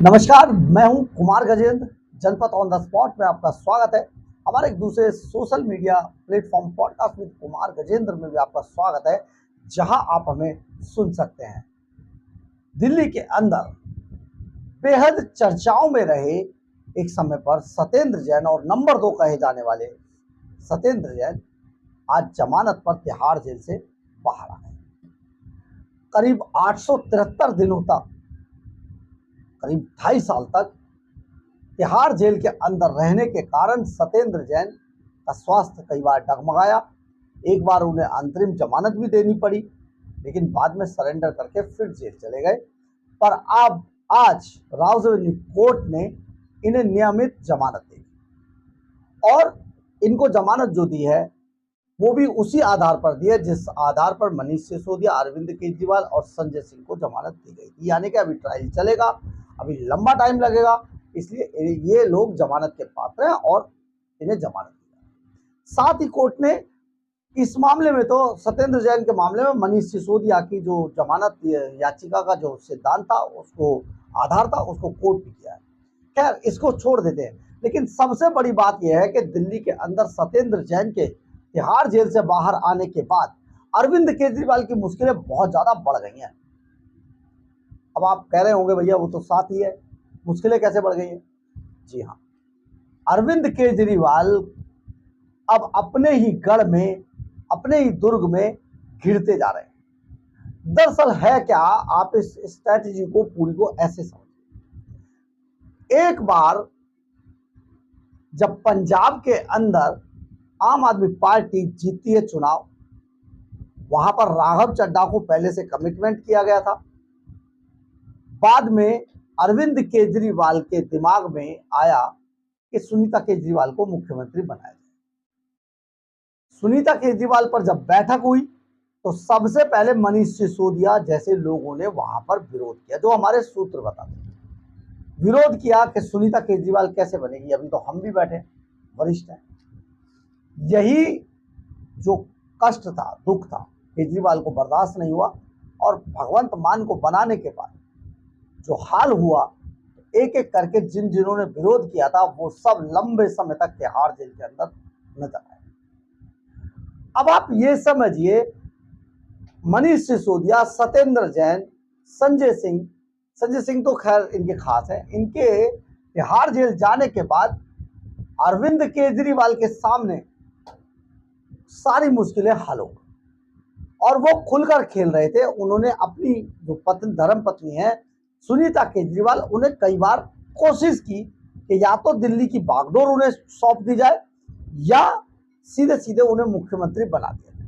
नमस्कार, मैं हूं कुमार गजेंद्र। जनपद ऑन द स्पॉट में आपका स्वागत है। हमारे एक दूसरे social media platform podcast with Kumar Gajendra में भी आपका स्वागत है, जहां आप हमें सुन सकते हैं। दिल्ली के अंदर बेहद चर्चाओं में रहे एक समय पर सत्येंद्र जैन और नंबर 2 कहे जाने वाले सत्येंद्र जैन आज जमानत पर तिहाड़ जेल से बाहर आ गए। करीब 873 दिनों तक, करीब 2.5 साल तक तिहाड़ जेल के अंदर रहने के कारण सत्येंद्र जैन का स्वास्थ्य कई बार डगमगाया। एक बार उन्हें अंतरिम जमानत भी देनी पड़ी, लेकिन बाद में सरेंडर करके फिर जेल चले गए। पर अब आज रावजोनी कोर्ट ने इन्हें नियमित जमानत दी और इनको जमानत जो दी है वो भी उसी आधार पर दी है जिस आधार पर मनीष सिसोदिया, अरविंद केजरीवाल और संजय सिंह को जमानत दी गई थी। यानी कि अभी ट्रायल चलेगा, अभी लंबा टाइम लगेगा, इसलिए ये लोग जमानत के पात्र हैं और इन्हें जमानत दी। साथ ही कोर्ट ने इस मामले में, तो सत्येंद्र जैन के मामले में मनीष सिसोदिया की जो जमानत याचिका का जो सिद्धांत था, उसको आधार था, उसको कोर्ट ने किया है। खैर, इसको छोड़ देते हैं। लेकिन सबसे बड़ी बात यह है कि दिल्ली के अंदर सत्येंद्र जैन के तिहाड़ जेल से बाहर आने के बाद अरविंद केजरीवाल की मुश्किलें बहुत ज्यादा बढ़ गई हैं। अब आप कह रहे होंगे भैया वो तो साथ ही है, मुश्किलें कैसे बढ़ गई हैं? जी हाँ, अरविंद केजरीवाल अब अपने ही गढ़ में, अपने ही दुर्ग में घिरते जा रहे हैं। दरअसल है क्या, आप इस स्ट्रैटेजी को पूरी को ऐसे समझिए। एक बार जब पंजाब के अंदर आम आदमी पार्टी जीतती है चुनाव, वहां पर राघव चड्ढा को पहले से कमिटमेंट किया गया था। बाद में अरविंद केजरीवाल के दिमाग में आया कि सुनीता केजरीवाल को मुख्यमंत्री बनाया जाए। सुनीता केजरीवाल पर जब बैठक हुई तो सबसे पहले मनीष सिसोदिया जैसे लोगों ने वहां पर विरोध किया, जो हमारे सूत्र बताते हैं। विरोध किया कि सुनीता केजरीवाल कैसे बनेगी, अभी तो हम भी बैठे वरिष्ठ हैं। यही जो कष्ट था, दुख था, केजरीवाल को बर्दाश्त नहीं हुआ और भगवंत मान को बनाने के बाद जो हाल हुआ, एक एक करके जिन्होंने विरोध किया था वो सब लंबे समय तक तिहाड़ जेल के अंदर नजर आए। अब आप ये समझिए, मनीष सिसोदिया, सत्येंद्र जैन, संजय सिंह तो खैर इनके खास है, इनके तिहाड़ जेल जाने के बाद अरविंद केजरीवाल के सामने सारी मुश्किलें हल हो गई और वो खुलकर खेल रहे थे। उन्होंने अपनी जो पत्नी, धर्म पत्नी है सुनीता केजरीवाल, उन्हें कई बार कोशिश की कि या तो दिल्ली की बागडोर उन्हें सौंप दी जाए या सीधे सीधे उन्हें मुख्यमंत्री बना दिया जाए।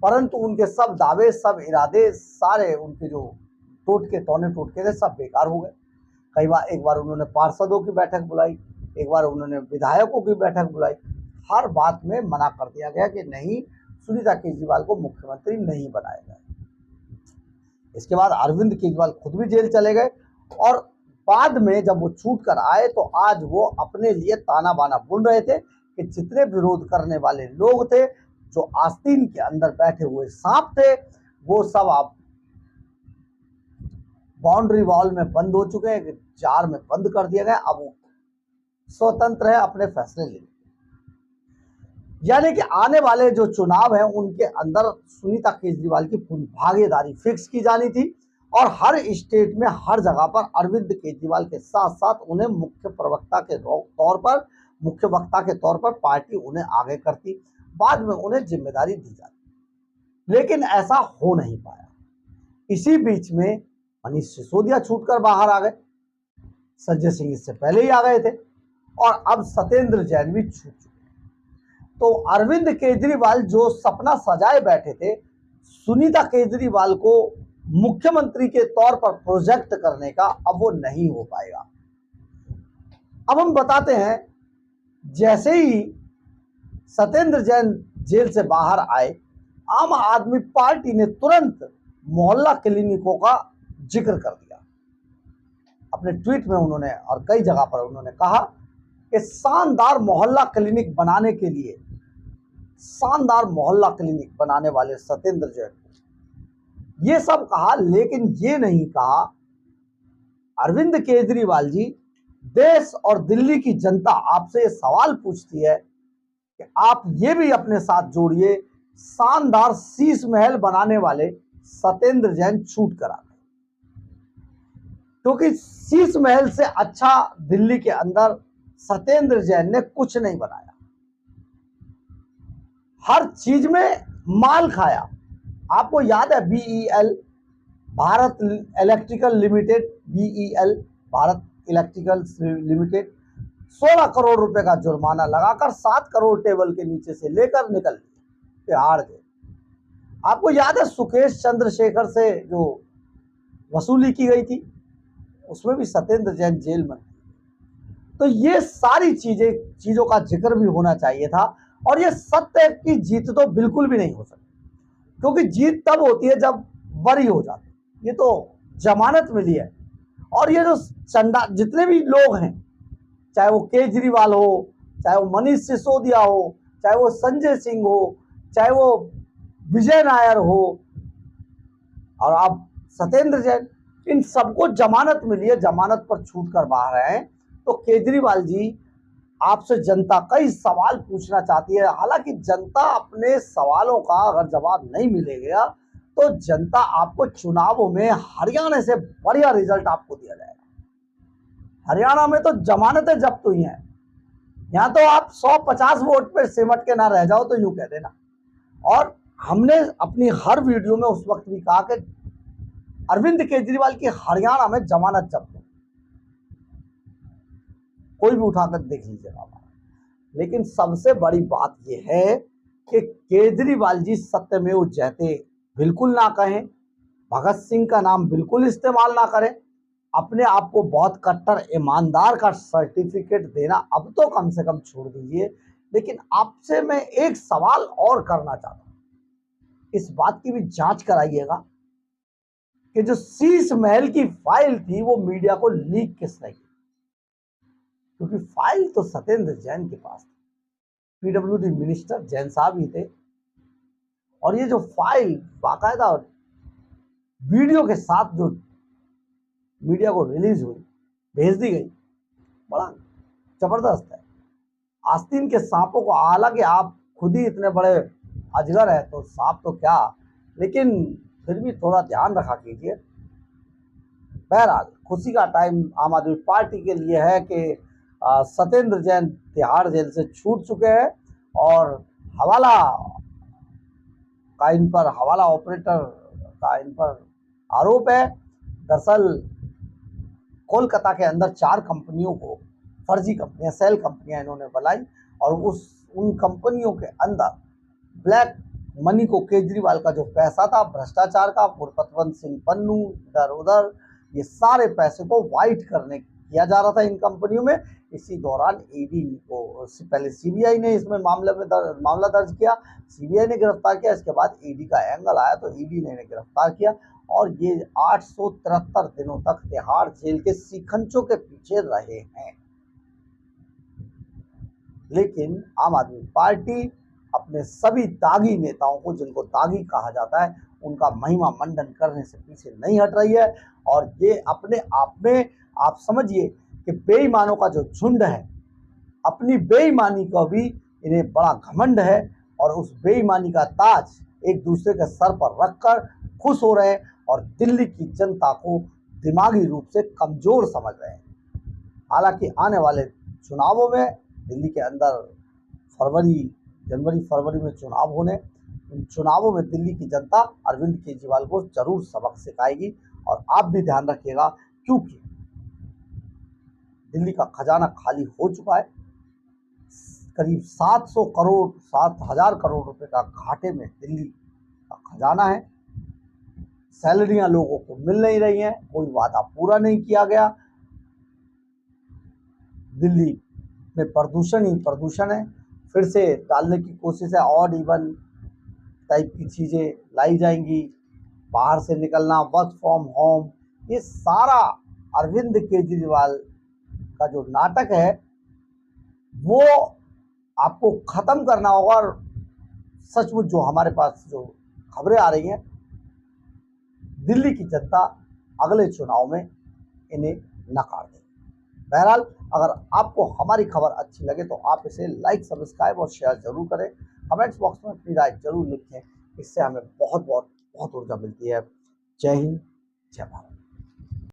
परंतु उनके सब दावे, सब इरादे, सारे उनके जो टोटके थे, सब बेकार हो गए। एक बार उन्होंने पार्षदों की बैठक बुलाई, एक बार उन्होंने विधायकों की बैठक बुलाई। हर बात में मना कर दिया गया कि नहीं, सुनीता केजरीवाल को मुख्यमंत्री नहीं बनाया जाए। इसके बाद अरविंद केजरीवाल खुद भी जेल चले गए और बाद में जब वो छूट कर आए तो आज वो अपने लिए ताना बाना बुन रहे थे कि जितने विरोध करने वाले लोग थे, जो आस्तीन के अंदर बैठे हुए सांप थे, वो सब आप बाउंड्री वॉल में बंद हो चुके हैं, जार में बंद कर दिया गया। अब वो स्वतंत्र है अपने फैसले लेने। यानी कि आने वाले जो चुनाव हैं उनके अंदर सुनीता केजरीवाल की पूरी भागीदारी फिक्स की जानी थी और हर स्टेट में, हर जगह पर अरविंद केजरीवाल के साथ साथ उन्हें मुख्य वक्ता के तौर पर पार्टी उन्हें आगे करती, बाद में उन्हें जिम्मेदारी दी जाती। लेकिन ऐसा हो नहीं पाया। इसी बीच में मनीष सिसोदिया छूटकर बाहर आ गए, संजय सिंह इससे पहले ही आ गए थे और अब सत्येंद्र जैन भी छूट चुके। तो अरविंद केजरीवाल जो सपना सजाए बैठे थे सुनीता केजरीवाल को मुख्यमंत्री के तौर पर प्रोजेक्ट करने का, अब वो नहीं हो पाएगा। अब हम बताते हैं, जैसे ही सत्येंद्र जैन जेल से बाहर आए, आम आदमी पार्टी ने तुरंत मोहल्ला क्लिनिकों का जिक्र कर दिया। अपने ट्वीट में उन्होंने और कई जगह पर उन्होंने कहा कि शानदार मोहल्ला क्लिनिक बनाने वाले सत्येंद्र जैन, ये सब कहा, लेकिन ये नहीं कहा अरविंद केजरीवाल जी, देश और दिल्ली की जनता आपसे ये सवाल पूछती है कि आप ये भी अपने साथ जोड़िए, शानदार शीश महल बनाने वाले सत्येंद्र जैन छूट करा गए, क्योंकि शीश महल से अच्छा दिल्ली के अंदर सत्येंद्र जैन ने कुछ नहीं बनाया। हर चीज में माल खाया। आपको याद है BEL, Bharat electrical limited, BEL Bharat electrical limited 16 crore रुपए का जुर्माना लगाकर 7 करोड़ टेबल के नीचे से लेकर निकल लिए, तिहाड़ गए। आपको याद है सुकेश चंद्रशेखर से जो वसूली की गई थी, उसमें भी सत्येंद्र जैन जेल में। तो ये सारी चीजों का जिक्र भी होना चाहिए था। और ये सत्य की जीत तो बिल्कुल भी नहीं हो सकती, क्योंकि जीत तब होती है जब बरी हो जाती है। ये तो जमानत मिली है। और ये जो चंदा जितने भी लोग हैं, चाहे वो केजरीवाल हो, चाहे वो मनीष सिसोदिया हो, चाहे वो संजय सिंह हो, चाहे वो विजय नायर हो, और अब सत्येंद्र जैन, इन सबको जमानत मिली है, जमानत पर छूट कर बाहर आए। तो केजरीवाल जी, आपसे जनता कई सवाल पूछना चाहती है। हालांकि जनता अपने सवालों का अगर जवाब नहीं मिलेगा तो जनता आपको चुनावों में हरियाणा से बढ़िया रिजल्ट आपको दिया जाएगा। हरियाणा में तो जमानतें जब्त हुई हैं। यहाँ तो आप 150 वोट पे सिमट के ना रह जाओ तो यूं कह देना। और हमने अपनी हर वीडियो में उस वक्त भी कहा कि अरविंद केजरीवाल की हरियाणा में जमानत जब्त है, कोई भी उठाकर देख लीजिएगा। लेकिन सबसे बड़ी बात यह है कि केजरीवाल जी सत्यमेव जयते बिल्कुल ना कहें, भगत सिंह का नाम बिल्कुल इस्तेमाल ना करें, अपने आप को बहुत कट्टर ईमानदार का सर्टिफिकेट देना अब तो कम से कम छोड़ दीजिए। लेकिन आपसे मैं एक सवाल और करना चाहता हूं, इस बात की भी जांच कराइएगा कि जो शीश महल की फाइल थी वो मीडिया को लीक किसने की, क्योंकि फाइल तो सत्येंद्र जैन के पास थी, पीडब्ल्यूडी मिनिस्टर जैन साहब ही थे। और ये जो फाइल बाकायदा वीडियो के साथ जो मीडिया को रिलीज हुई, भेज दी गई, बड़ा जबरदस्त है। आस्तीन के सांपों को, हालांकि आप खुद ही इतने बड़े अजगर है तो सांप तो क्या, लेकिन फिर भी थोड़ा ध्यान रखा कीजिए। बहरहाल खुशी का टाइम आम आदमी पार्टी के लिए है कि सत्येंद्र जैन तिहाड़ जेल से छूट चुके हैं और हवाला का इन पर, हवाला ऑपरेटर का इन पर आरोप है। दरअसल कोलकाता के अंदर 4 कंपनियों को, फर्जी कंपनियां, सेल कंपनियां इन्होंने बनाई और उन कंपनियों के अंदर ब्लैक मनी को, केजरीवाल का जो पैसा था भ्रष्टाचार का, गुरपतवंत सिंह पन्नू, इधर उधर, ये सारे पैसे को वाइट करने किया जा रहा था इन कंपनियों में। इसी दौरान ईडी को, पहले सीबीआई ने इसमें मामला दर्ज किया, सीबीआई ने गिरफ्तार किया, इसके बाद ईडी का एंगल आया तो ईडी ने गिरफ्तार किया और ये 873 दिनों तक तिहाड़ जेल के शिकंजों के पीछे रहे हैं। लेकिन आम आदमी पार्टी अपने सभी दागी नेताओं को, जिनको दागी कहा जाता है, उनका महिमा मंडन करने से पीछे नहीं हट रही है। और ये अपने आप में, आप समझिए कि बेईमानों का जो झुंड है, अपनी बेईमानी को भी इन्हें बड़ा घमंड है और उस बेईमानी का ताज एक दूसरे के सर पर रखकर खुश हो रहे हैं और दिल्ली की जनता को दिमागी रूप से कमजोर समझ रहे हैं। हालांकि आने वाले चुनावों में दिल्ली के अंदर जनवरी फरवरी में चुनाव होने, इन चुनावों में दिल्ली की जनता अरविंद केजरीवाल को जरूर सबक सिखाएगी। और आप भी ध्यान रखिएगा, क्योंकि दिल्ली का खजाना खाली हो चुका है। करीब 7,000 करोड़ रुपए का घाटे में दिल्ली का खजाना है। सैलरियां लोगों को मिल नहीं रही हैं, कोई वादा पूरा नहीं किया गया। दिल्ली में प्रदूषण ही प्रदूषण है, फिर से डालने की कोशिश है। ऑड इवन टाइप की चीज़ें लाई जाएंगी, बाहर से निकलना, वर्क फ्रॉम होम, ये सारा अरविंद केजरीवाल का जो नाटक है वो आपको ख़त्म करना होगा। और सचमुच जो हमारे पास जो खबरें आ रही हैं, दिल्ली की जनता अगले चुनाव में इन्हें नकार दें। बहरहाल, अगर आपको हमारी खबर अच्छी लगे तो आप इसे लाइक, सब्सक्राइब और शेयर जरूर करें। कमेंट्स बॉक्स में अपनी राय जरूर लिखें, इससे हमें बहुत बहुत बहुत ऊर्जा मिलती है। जय हिंद, जय भारत।